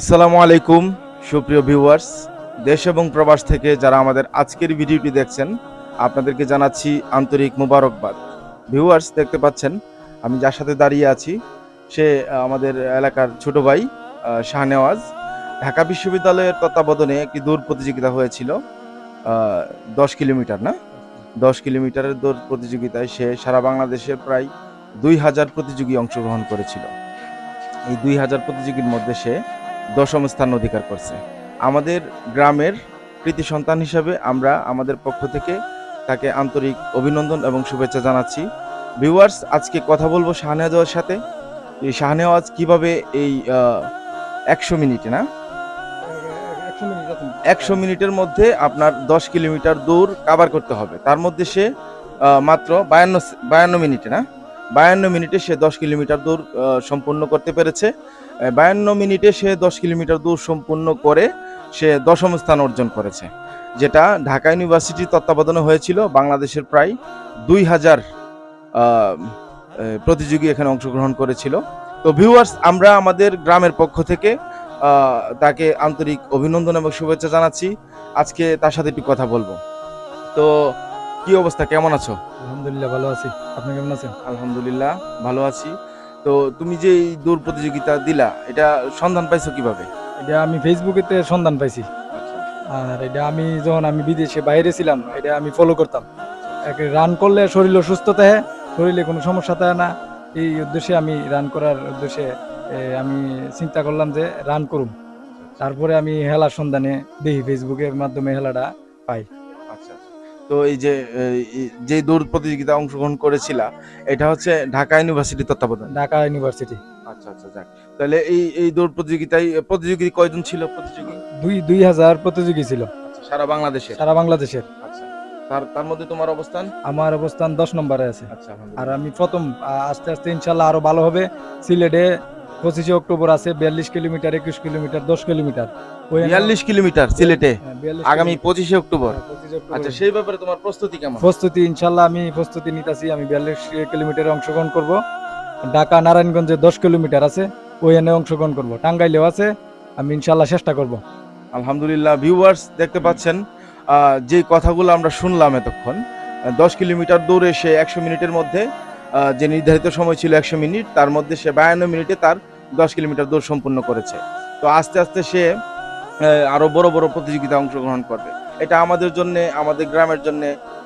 আসসালামু আলাইকুম সুপ্রিয় ভিউয়ার্স, দেশ এবং প্রবাস থেকে যারা আমাদের আজকের ভিডিওটি দেখছেন আপনাদেরকে জানাচ্ছি আন্তরিক মোবারকবাদ। ভিউয়ার্স, দেখতে পাচ্ছেন আমি যার সাথে দাঁড়িয়ে আছি সে আমাদের এলাকার ছোট ভাই শাহনেওয়াজ। ঢাকা বিশ্ববিদ্যালয়ের তত্ত্বাবধানে একটি দৌড় প্রতিযোগিতা হয়েছিল, 10 কিলোমিটার না 10 কিলোমিটারের দৌড় প্রতিযোগিতায় সে সারা বাংলাদেশের প্রায় 2000 প্রতিযোগী অংশগ্রহণ করেছিল। এই 2000 প্রতিযোগীর মধ্যে সে 10ম স্থান অধিকার করছে। আমাদের গ্রামের কৃতি সন্তান হিসাবে আমরা আমাদের পক্ষ থেকে তাকে আন্তরিক অভিনন্দন এবং শুভেচ্ছা জানাচ্ছি। ভিউয়ার্স, আজকে কথা বলবো শাহনেওয়াজের সাথে। এই শাহনেওয়াজ কিভাবে এই 100 মিনিটে না 100 মিনিটের মধ্যে আপনার 10 কিলোমিটার দূর কাভার করতে হবে, তার মধ্যে সে মাত্র 52 মিনিটে না 52 মিনিটে সে 10 কিলোমিটার দূর সম্পূর্ণ করতে পেরেছে। 52 মিনিটে সে 10 কিলোমিটার দূর সম্পূর্ণ করে সে 10ম স্থান অর্জন করেছে, যেটা ঢাকা ইউনিভার্সিটির তত্ত্বাবধানে হয়েছিল। বাংলাদেশের প্রায় 2000 প্রতিযোগী এখানে অংশগ্রহণ করেছিল। তো ভিউয়ার্স, আমরা আমাদের গ্রামের পক্ষ থেকে তাকে আন্তরিক অভিনন্দন এবং শুভেচ্ছা জানাচ্ছি। আজকে তার সাথে একটু কথা বলবো। তো কি অবস্থা, কেমন আছো? আলহামদুলিল্লাহ ভালো আছি। আপনি কেমন আছেন? আলহামদুলিল্লাহ ভালো আছি। তো তুমি যে এই দৌড় প্রতিযোগিতা দিলা, এটা সন্ধান পাইছো কিভাবে? এটা আমি ফেসবুকেতে সন্ধান পাইছি। আর এটা আমি যখন বিদেশে বাইরে ছিলাম এটা আমি ফলো করতাম। রান করলে শরীরও সুস্থ থাকে, শরীরে কোনো সমস্যা থাকে না। এই উদ্দেশ্যে আমি রান করার উদ্দেশ্যে আমি চিন্তা করলাম যে রান করুম। তারপরে আমি হেলার সন্ধানে দেখি ফেসবুকের মাধ্যমে হেলাটা পাই। আচ্ছা, তো এই যে যে দৌড় প্রতিযোগিতা অংশগ্রহণ করেছিলা, এটা হচ্ছে ঢাকা ইউনিভার্সিটি তত্ত্বাবধান? ঢাকা ইউনিভার্সিটি। আচ্ছা আচ্ছা, যাক। তাহলে এই দৌড় প্রতিযোগিতায় প্রতিযোগী কয়জন ছিল? প্রতিযোগী 2000 প্রতিযোগী ছিল। আচ্ছা, সারা বাংলাদেশে? সারা বাংলাদেশের। আচ্ছা, তার মধ্যে তোমার অবস্থান? আমার অবস্থান 10 নম্বরে আছে। আচ্ছা, আর আমি প্রথম আস্তে আস্তে ইনশাল্লাহ আরো ভালো হবে। সিলেটে 25 অক্টোবর আছে 42 কিলোমিটার, 21 কিলোমিটার, 10 কিলোমিটার। 42 কিলোমিটার সিলেটে 42 আগামী 25 অক্টোবর। 25 অক্টোবর। আচ্ছা, সেই ব্যাপারে তোমার প্রস্তুতি কেমন? প্রস্তুতি ইনশাল্লাহ আমি প্রস্তুতি নিতেছি। আমি 42 কিলোমিটারে অংশগ্রহণ করব। ঢাকা নারায়ণগঞ্জে 10 কিলোমিটার আছে, ওইখানে অংশগ্রহণ করব। টাঙ্গাইলেও আছে, আমি ইনশাল্লাহ চেষ্টা করব। আলহামদুলিল্লাহ। ভিউয়ার্স, দেখতে পাচ্ছেন যে কথাগুলো আমরা শুনলাম এতক্ষণ, 10 কিলোমিটার দৌড়ে সে 100 মিনিটের মধ্যে, যে নির্ধারিত সময় ছিল 100 মিনিট, তার মধ্যে সে 52 মিনিটে তার 10 কিলোমিটার দৌড় সম্পূর্ণ করেছে। তো আস্তে আস্তে সে আরো বড় বড় প্রতিযোগিতায় অংশগ্রহণ করবে। এটা আমাদের জন্য, আমাদের গ্রামের জন্য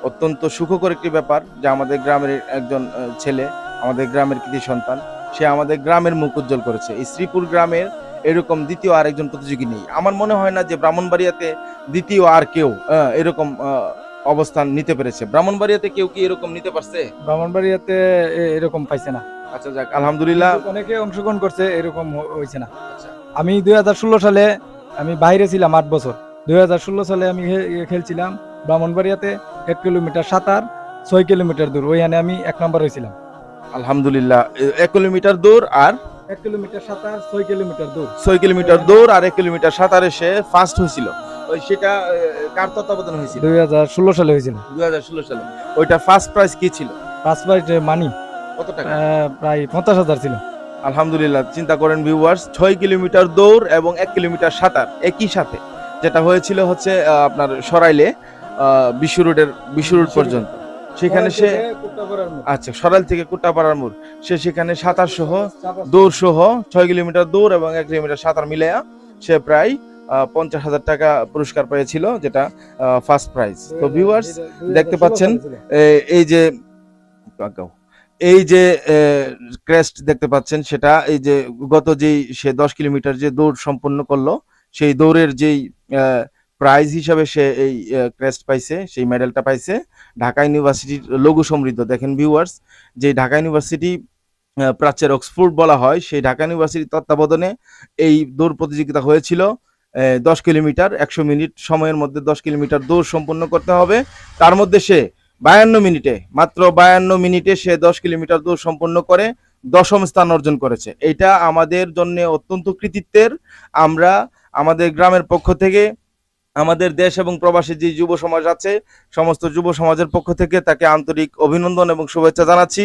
অত্যন্ত সুখকর একটি ব্যাপার যে আমাদের গ্রামের একজন ছেলে, আমাদের গ্রামের কৃতি সন্তান, সে আমাদের গ্রামের মুখ উজ্জ্বল করেছে। এই শ্রীপুর গ্রামের এরকম দ্বিতীয় আরেকজন প্রতিযোগী নেই। আমার মনে হয় না যে ব্রাহ্মণবাড়িয়াতে দ্বিতীয় আর কেউ এরকম অবস্থান নিতে পেরেছে। ব্রাহ্মণবাড়িয়াতে কেউ কি এরকম নিতে পারছে? ব্রাহ্মণবাড়িয়াতে এরকম পাইছে না। আচ্ছা, যাক, আলহামদুলিল্লাহ। অনেকে অংশগ্রহণ করছে, এরকম হয়েছে না। আচ্ছা, আমি 2016 সালে আমি বাইরে ছিলাম 8 বছর। 2016 সালে আমি খেলছিলাম ব্রাহ্মণবাড়িয়াতে 1 কিলোমিটার সাঁতার, 6 কিলোমিটার দূর, ওইখানে আমি 1 নম্বর হয়েছিলাম। আলহামদুলিল্লাহ। 1 কিলোমিটার দৌড় আর 1 কিলোমিটার সাঁতার, 6 কিলোমিটার দূর। 6 কিলোমিটার দৌড় আর 1 কিলোমিটার সাঁতারে সে ফার্স্ট হয়েছিল। ওই সেটা কার তত্ত্বাবধানে হয়েছিল? 2016 সালে হয়েছিল। 2016 সালে। ওইটা ফার্স্ট প্রাইজ কি ছিল? ফার্স্ট প্রাইজ মানি কত টাকা? প্রায় 50,000 ছিল। আলহামদুলিল্লাহ। চিন্তা করেন ভিউয়ার্স, 6 কিলোমিটার দৌড় এবং 1 কিলোমিটার সাঁতার একই সাথে, যেটা হয়েছিল হচ্ছে আপনার সরাইলে বিশ্ব রোড পর্যন্ত। সেখানে সে আচ্ছা, সরাইল থেকে কুট্টাপাড়ার মোড়, সে সেখানে সাঁতার সহ দৌড় সহ 6 কিলোমিটার দৌড় এবং 1 কিলোমিটার সাঁতার মিলাইয়া সে প্রায় 50,000 টাকা পুরস্কার পেয়েছিল, যেটা ফার্স্ট প্রাইজ। তো ভিউয়ার্স, দেখতে পাচ্ছেন এই যে ক্রেস্ট দেখতে পাচ্ছেন, সেটা এই যে গত যেই সে 10 কিলোমিটার যে দৌড় সম্পন্ন করলো, সেই দৌড়ের যেই প্রাইজ হিসাবে সে এই ক্রেস্ট পাইছে, সেই মেডেলটা পাইছে। ঢাকা ইউনিভার্সিটির লঘু সমৃদ্ধ, দেখেন ভিউয়ার্স, যে ঢাকা ইউনিভার্সিটি প্রাচ্যের অক্সফোর্ড বলা হয়, সেই ঢাকা ইউনিভার্সিটির তত্ত্বাবধানে এই দৌড় প্রতিযোগিতা হয়েছিল। 10 কিলোমিটার 100 মিনিট সময়ের মধ্যে 10 কিলোমিটার দৌড় সম্পন্ন করতে হবে। তার মধ্যে সে 52 মিনিটে, মাত্র 52 মিনিটে সে 10 কিলোমিটার দৌড় সম্পন্ন করে 10ম স্থান অর্জন করেছে। এটা আমাদের জন্য অত্যন্ত কৃতিত্বের। আমরা আমাদের গ্রামের পক্ষ থেকে, আমাদের দেশ এবং প্রবাসী যে যুব সমাজ আছে, সমস্ত যুব সমাজের পক্ষ থেকে তাকে আন্তরিক অভিনন্দন এবং শুভেচ্ছা জানাচ্ছি।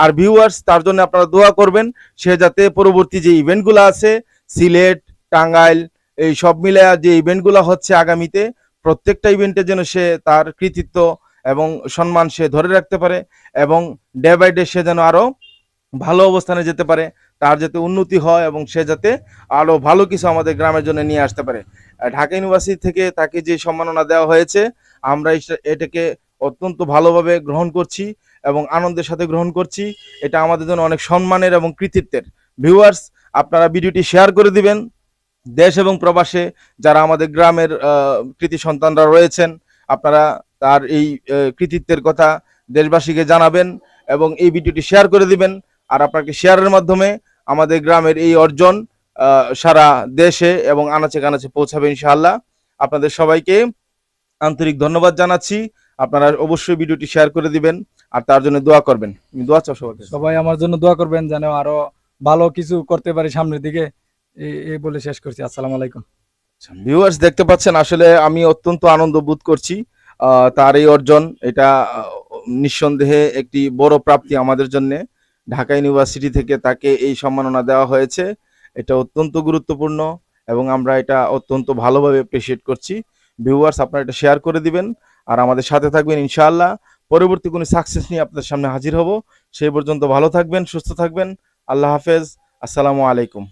আর ভিউয়ার্স, তার জন্য আপনারা দোয়া করবেন, সে যাতে পরবর্তী যে ইভেন্টগুলো আছে সিলেট, টাঙ্গাইল, এই সব মিলে যে ইভেন্টগুলো হচ্ছে আগামীতে, প্রত্যেকটা ইভেন্টে যেন সে তার কৃতিত্ব এবং সম্মান সে ধরে রাখতে পারে, এবং ডে বাই ডে সে যেন আরো ভালো অবস্থানে যেতে পারে, তার যাতে উন্নতি হয় এবং সে যাতে আরো ভালো কিছু আমাদের গ্রামের জন্য নিয়ে আসতে পারে। ঢাকা ইউনিভার্সিটি থেকে তাকে যে সম্মাননা দেওয়া হয়েছে, আমরা এটাকে অত্যন্ত ভালোভাবে গ্রহণ করছি এবং আনন্দের সাথে গ্রহণ করছি। এটা আমাদের জন্য অনেক সম্মানের এবং কৃতিত্বের। ভিউয়ার্স, আপনারা ভিডিওটি শেয়ার করে দিবেন। দেশ এবং প্রবাসে যারা আমাদের গ্রামের কৃতি সন্তানরা রয়েছেন, আপনারা তার এই কৃতিত্বের কথা দেশবাসীকে জানাবেন এবং এই ভিডিওটি শেয়ার করে দিবেন। আর আপনাকে শেয়ারের মাধ্যমে আমাদের গ্রামের এই অর্জন সারা দেশে এবং আনাচে কানাচে পৌঁছাবে ইনশাআল্লাহ। আপনাদের সবাইকে আন্তরিক ধন্যবাদ জানাচ্ছি। আপনারা অবশ্যই ভিডিওটি শেয়ার করে দিবেন আর তার জন্য দোয়া করবেন। আমি দোয়া চাই সবাইকে। সবাই আমার জন্য দোয়া করবেন যেন আরো ভালো কিছু করতে পারি সামনের দিকে। এই বলে শেষ করছি। আসসালামু আলাইকুম। ভিউয়ার্স, দেখতে পাচ্ছেন আসলে আমি অত্যন্ত আনন্দ বোধ করছি। তার এই অর্জন, এটা নিঃসন্দেহে একটি বড় প্রাপ্তি আমাদের জন্য। ঢাকা ইউনিভার্সিটি থেকে তাকে এই সম্মাননা দেওয়া হয়েছে, এটা অত্যন্ত গুরুত্বপূর্ণ এবং আমরা এটা অত্যন্ত ভালোভাবে অ্যাপ্রিসিয়েট করছি। ভিউয়ার্স, আপনারা এটা শেয়ার করে দিবেন আর আমাদের সাথে থাকবেন ইনশাআল্লাহ। পরবর্তী কোনো সাকসেস নিয়ে আপনাদের সামনে হাজির হব। সেই পর্যন্ত ভালো থাকবেন, সুস্থ থাকবেন। আল্লাহ হাফেজ। আসসালামু আলাইকুম।